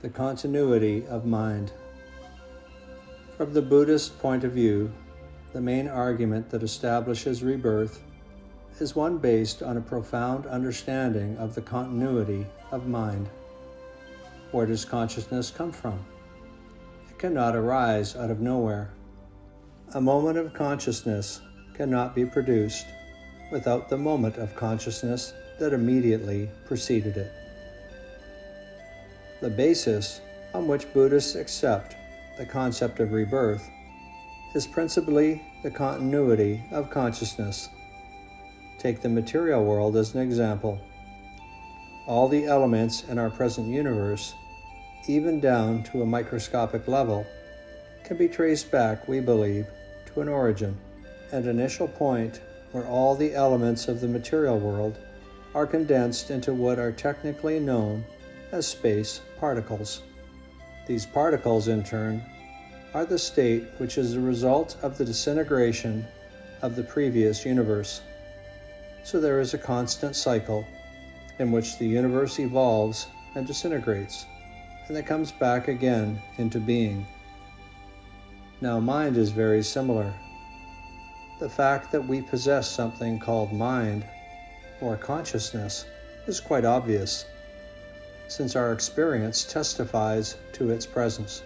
the continuity of mind. From the Buddhist point of view, the main argument that establishes rebirth is one based on a profound understanding of the continuity of mind. Where does consciousness come from? It cannot arise out of nowhere. A moment of consciousness cannot be produced without the moment of consciousness that immediately preceded it. The basis on which Buddhists accept the concept of rebirth is principally the continuity of consciousness. Take the material world as an example. All the elements in our present universe, even down to a microscopic level, can be traced back, we believe, to an origin, an initial point where all the elements of the material world are condensed into what are technically known as space particles. These particles, in turn, are the state which is the result of the disintegration of the previous universe. So there is a constant cycle in which the universe evolves and disintegrates, and then comes back again into being. Now, mind is very similar. The fact that we possess something called mind, or consciousness, is quite obvious, since our experience testifies to its presence.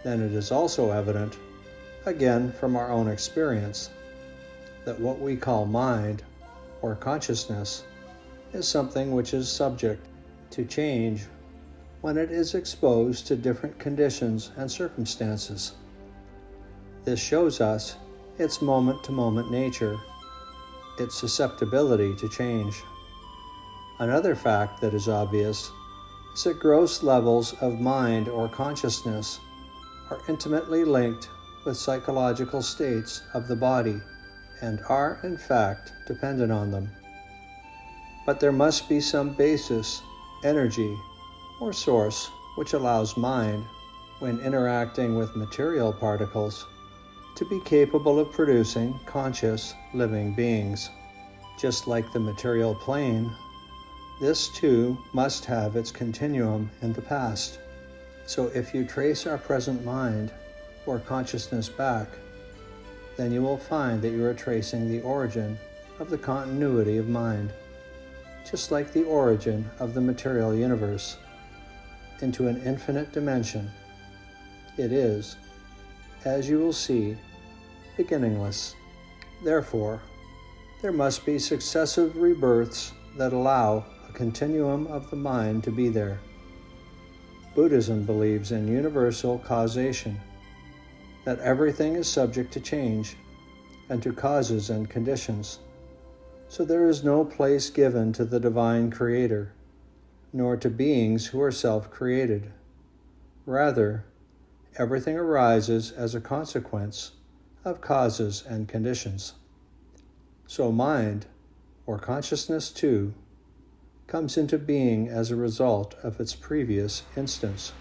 Then it is also evident, again from our own experience, that what we call mind, or consciousness, is something which is subject to change when it is exposed to different conditions and circumstances. This shows us its moment-to-moment nature, its susceptibility to change. Another fact that is obvious is that gross levels of mind or consciousness are intimately linked with psychological states of the body and are, in fact, dependent on them. But there must be some basis, energy, or source which allows mind, when interacting with material particles, to be capable of producing conscious, living beings. Just like the material plane, this too must have its continuum in the past. So if you trace our present mind or consciousness back, then you will find that you are tracing the origin of the continuity of mind, just like the origin of the material universe, into an infinite dimension. It is, as you will see, beginningless. Therefore, there must be successive rebirths that allow a continuum of the mind to be there. Buddhism believes in universal causation, that everything is subject to change and to causes and conditions. So there is no place given to the divine creator, nor to beings who are self-created. Rather, everything arises as a consequence of causes and conditions. So mind, or consciousness too, comes into being as a result of its previous instance.